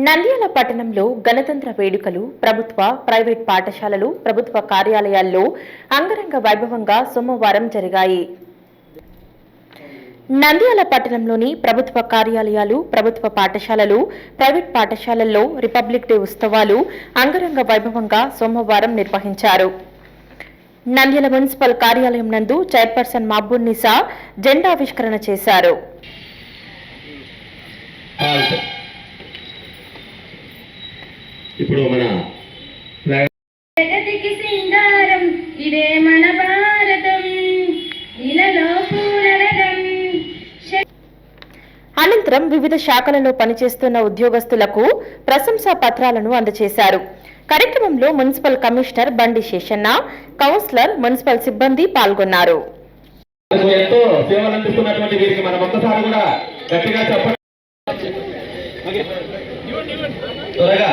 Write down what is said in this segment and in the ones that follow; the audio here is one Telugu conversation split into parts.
నంద్యాల పట్టణంలో గణతంత్ర వేడుకలు ప్రభుత్వ, ప్రైవేట్ పాఠశాలలు, ప్రభుత్వ కార్యాలయాల్లో అంగరంగ వైభవంగా సోమవారం జరిగాయి. నంద్యాల పట్టణంలోని ప్రభుత్వ కార్యాలయాలు, ప్రభుత్వ పాఠశాలలు, ప్రైవేట్ పాఠశాలల్లో రిపబ్లిక్ డే ఉత్సవాలు అంగరంగ వైభవంగా సోమవారం నిర్వహించారు. నంద్యాల మున్సిపల్ కార్యాలయం నందు చైర్పర్సన్ మహబూబున్నీసా జెండావిష్కరణ చేశారు. ఇప్పుడు మన జగతికి సింగారం ఇదే మన భారతం ఇలలో పూలరగం. అనంతరం వివిధ శాఖలలో పనిచేస్తున్న ఉద్యోగస్తులకు ప్రశంసా పత్రాలను అందజేశారు. కార్యక్రమంలో మున్సిపల్ కమిషనర్ బండి శేషన్న, కౌన్సిలర్, మున్సిపల్ సిబ్బంది పాల్గొన్నారు. ఎంతో సేవలు అందిస్తున్నటువంటి వీరికి మనం ఒక్కసారి కూడా గట్టిగా చెప్పండి. త్వరగా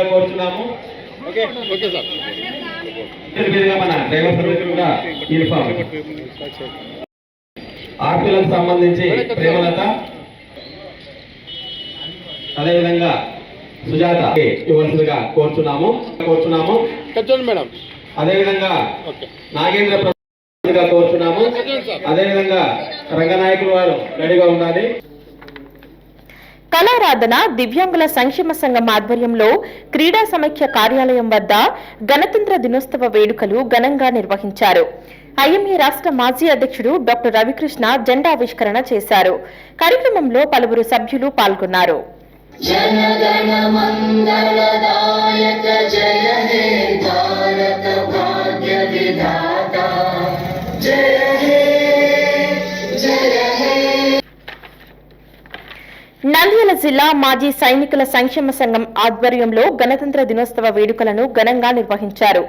కోరుతున్నాము. మన డ్రైవర్ కూడా యూనిఫామ్ ఆర్పీలకు సంబంధించి ప్రేమలత, అదేవిధంగా సుజాత ఇవ్వాల్సిందిగా కోరుచున్నాము. మేడం అదేవిధంగా నాగేంద్ర కోరుచున్నాము. అదేవిధంగా రంగనాయకులు వారు రెడీగా ఉండాలి. కళారాధన దివ్యాంగుల సంక్షేమ సంఘం ఆధ్వర్యంలో క్రీడా సమైక్య కార్యాలయం వద్ద గణతంత్ర దినోత్సవ వేడుకలు ఘనంగా నిర్వహించారు. ఐఎంఏ రాష్ట్ర మాజీ అధ్యక్షుడు డాక్టర్ రవికృష్ణ జెండావిష్కరణ చేశారు. కార్యక్రమంలో పలువురు సభ్యులు పాల్గొన్నారు. నంద్యాల జిల్లా మాజీ సైనికుల సంక్షేమ సంఘం ఆధ్వర్యంలో గణతంత్ర దినోత్సవ వేడుకలను ఘనంగా నిర్వహించారు.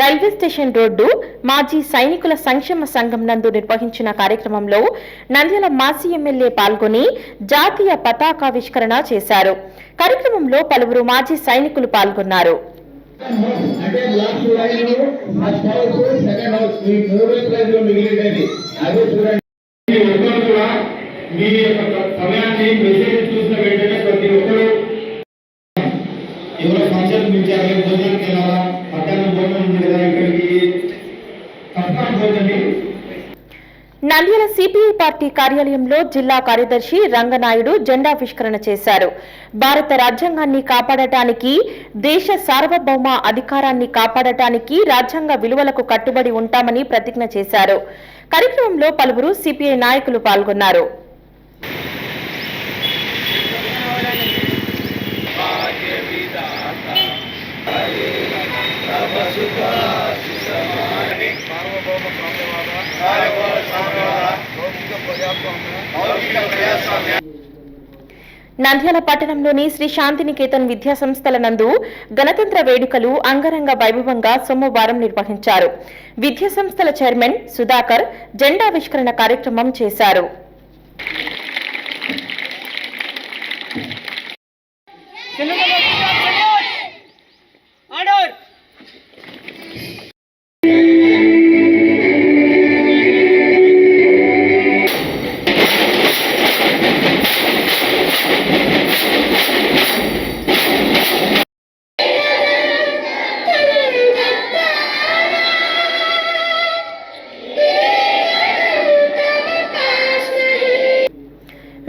రైల్వే స్టేషన్ రోడ్డు మాజీ సైనికుల సంక్షేమ సంఘం నందు నిర్వహించిన కార్యక్రమంలో నంద్యాల మాజీ ఎమ్మెల్యే పాల్గొని జాతీయ పతాకావిష్కరణ చేశారు. కార్యక్రమంలో పలువురు మాజీ సైనికులు పాల్గొన్నారు. మీ యొక్క సమయాన్ని మెసేజ్ చూసిన వెంటనే ప్రతి ఒక్కరు ఎవరో ఫంక్షన్ నుంచి భోజనానికి వెళ్ళాలా, పక్కన భోజనం ఉంది కదా, ఇక్కడికి తప్పకుండా పోతుంది. నంద్యాల సిపిఐ పార్టీ కార్యాలయంలో జిల్లా కార్యదర్శి రంగనాయుడు జెండావిష్కరణ చేశారు. భారత రాజ్యాంగాన్ని కాపాడటానికి, దేశ సార్వభౌమ అధికారాన్ని కాపాడటానికి రాజ్యాంగ విలువలకు కట్టుబడి ఉంటామని ప్రతిజ్ఞ చేశారు. కార్యక్రమంలో పలువురు సిపిఐ నాయకులు పాల్గొన్నారు. నంద్యాల పట్టణంలోని శ్రీ శాంతినికేతన్ విద్యా సంస్థల నందు గణతంత్ర వేడుకలు అంగరంగ వైభవంగా సోమవారం నిర్వహించారు. విద్యా సంస్థల చైర్మన్ సుధాకర్ జెండావిష్కరణ కార్యక్రమం చేశారు.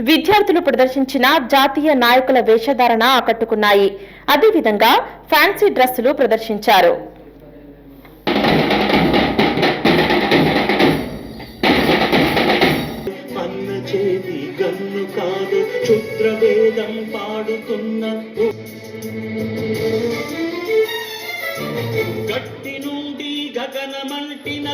విద్యార్థులు ప్రదర్శించిన జాతీయ నాయకుల వేషధారణ ఆకట్టుకున్నాయి. అదేవిధంగా ఫ్యాన్సీ డ్రెస్సులు ప్రదర్శించారు. గట్టి నుండి గగనమంటిన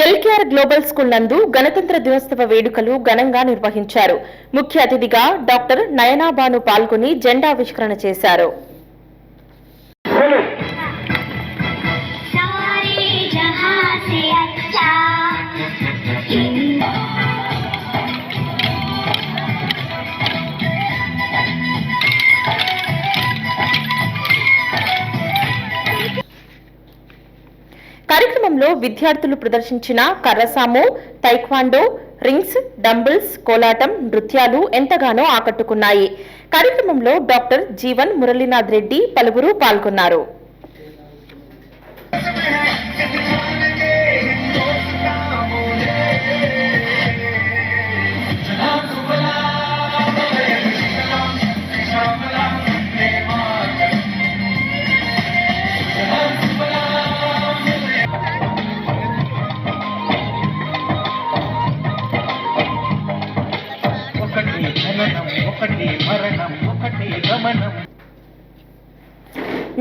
ఎల్కేఆర్ గ్లోబల్ స్కూల్ నందు గణతంత్ర దినోత్సవ వేడుకలు ఘనంగా నిర్వహించారు. ముఖ్య అతిథిగా డాక్టర్ నయనాబాను పాల్గొని జెండావిష్కరణ చేశారు. విద్యార్థులు ప్రదర్శించిన కర్రసాము, తైక్వాండో, రింగ్స్, డంబుల్స్, కోలాటం, నృత్యాలు ఎంతగానో ఆకట్టుకున్నాయి. కార్యక్రమంలో డాక్టర్ జీవన్ మురళీనాథ్ రెడ్డి పలువురు పాల్గొన్నారు.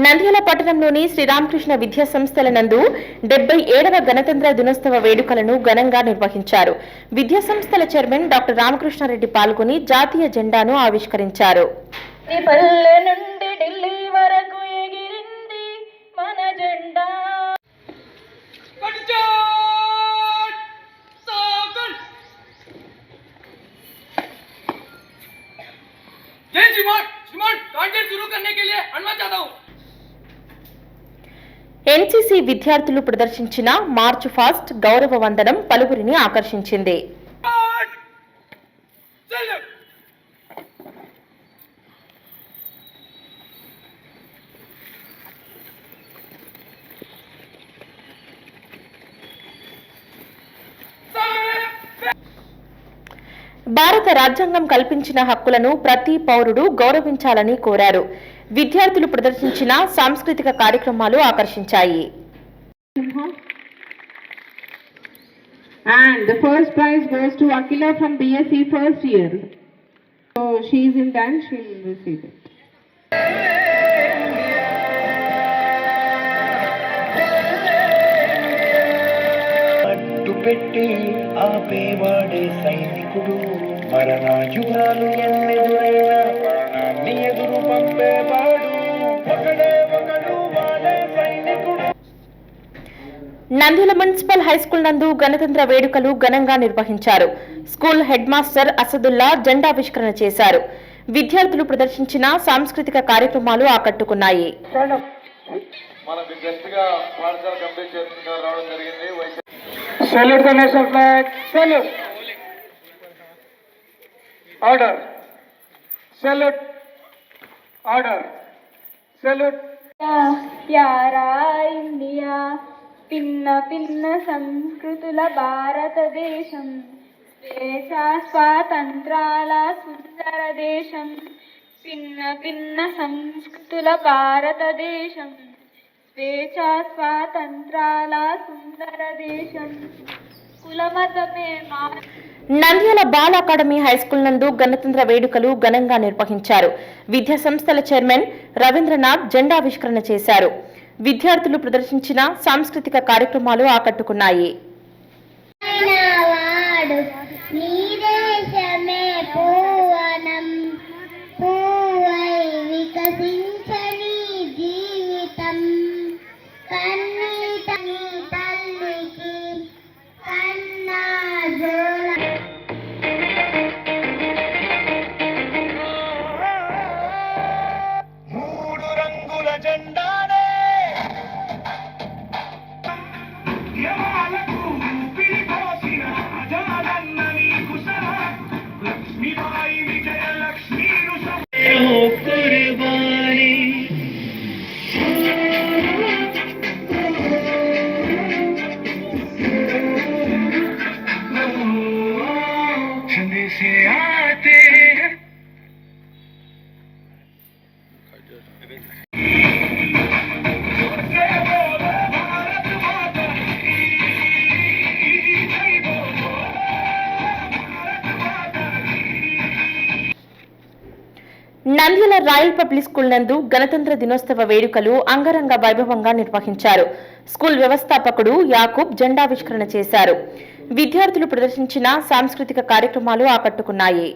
నంద్యాల పట్టణంలోని శ్రీరామకృష్ణ విద్యా సంస్థల నందు 77వ గణతంత్ర దినోత్సవ వేడుకలను ఘనంగా నిర్వహించారు. విద్యా సంస్థల చైర్మన్ డాక్టర్ రామకృష్ణారెడ్డి పాల్గొని జాతీయ జెండాను ఆవిష్కరించారు. పల్లె నుండి ఢిల్లీ వరకు ఎగిరింది మన జెండా. ఎన్సీసీ విద్యార్థులు ప్రదర్శించిన మార్చ్ ఫాస్ట్ గౌరవ వందనం పలువురిని ఆకర్షించింది. భారత రాజ్యాంగం కల్పించిన హక్కులను ప్రతి పౌరుడు గౌరవించాలని కోరారు. విద్యార్థులు ప్రదర్శించిన సాంస్కృతిక కార్యక్రమాలు ఆకర్షించాయి. And the first prize goes to Akila from BSc first year. So she is in dance, she will receive it. పెట్టి ఆపేవాడే సైనికుడు, మరణాయుధాలు ఎన్నెదురైనా ప్రాణాన్ని ఎదురు పంపేవాడు ఒకడే ఒకడు వాడే సైనికుడు. నంద్యాల మున్సిపల్ హైస్కూల్ నందు గణతంత్ర వేడుకలు ఘనంగా నిర్వహించారు. స్కూల్ హెడ్ మాస్టర్ అసదుల్లా జెండావిష్కరణ చేశారు. విద్యార్థులు ప్రదర్శించిన సాంస్కృతిక కార్యక్రమాలు ఆకట్టుకున్నాయి. మనకు గెస్ట్ గా పాఠశాల కమిటీ చైర్మన్ గారు రావడం జరిగింది. Salute the national flag. Salute. Order. Salute. Order. Salute. Para India, భిన్న భిన్న సంస్కృతుల భారతదేశం, స్వేచ్ఛా స్వాతంత్రాల సుందర దేశం. భిన్న భిన్న సంస్కృతుల భారతదేశం, స్వేచ్ఛా స్వాతంత్రాల సుందర దేశం. కులమతమే నంద్యాల బాల అకాడమీ హైస్కూల్ నందు గణతంత్ర వేడుకలు ఘనంగా నిర్వహించారు. విద్యా సంస్థల చైర్మన్ రవీంద్రనాథ్ జెండావిష్కరణ చేశారు. విద్యార్థులు ప్రదర్శించిన సాంస్కృతిక కార్యక్రమాలు ఆకట్టుకున్నాయి. నంద్యాల రాయల్ పబ్లిక్ స్కూల్ నందు గణతంత్ర దినోత్సవ వేడుకలు అంగరంగ వైభవంగా నిర్వహించారు. స్కూల్ వ్యవస్థాపకుడు యాకూబ్ జెండావిష్కరణ చేశారు. విద్యార్థులు ప్రదర్శించిన సాంస్కృతిక కార్యక్రమాలు ఆకట్టుకున్నాయి.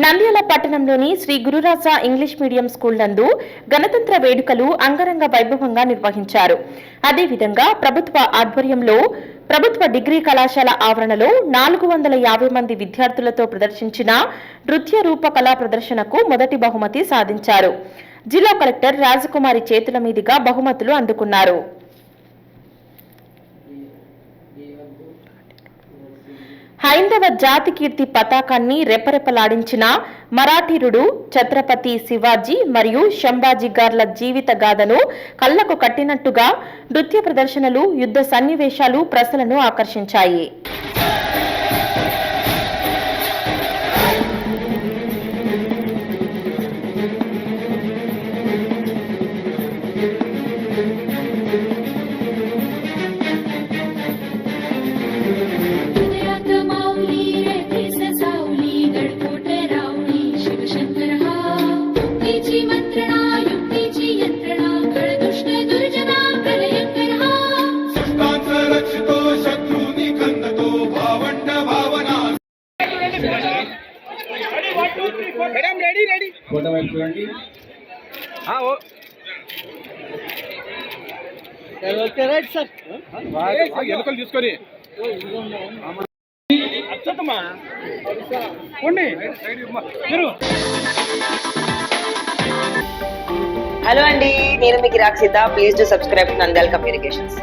నంద్యాల పట్టణంలోని Sri Gururaja English medium school నందు గణతంత్ర వేడుకలు అంగరంగ వైభవంగా నిర్వహించారు. అదేవిధంగా ప్రభుత్వ ఆధ్వర్యంలో ప్రభుత్వ డిగ్రీ కళాశాల ఆవరణలో 450 మంది విద్యార్థులతో ప్రదర్శించిన నృత్య రూపకళా ప్రదర్శనకు మొదటి బహుమతి సాధించారు. జిల్లా కలెక్టర్ రాజకుమారి చేతుల మీదుగా బహుమతులు అందుకున్నారు. హైందవ జాతి కీర్తి పతాకాన్ని రెపరెపలాడించిన మరాఠీరుడు ఛత్రపతి శివాజీ మరియు శంభాజీ గార్ల జీవిత గాథను కళ్లకు కట్టినట్టుగా నృత్య ప్రదర్శనలు, యుద్ధ సన్నివేశాలు ప్రజలను ఆకర్షించాయి. ఫోటో వైపు చూడండి. ఎలుకలు తీసుకొని హలో అండి, నేను మీకు Rakshitha. Please do subscribe Nandyal communications.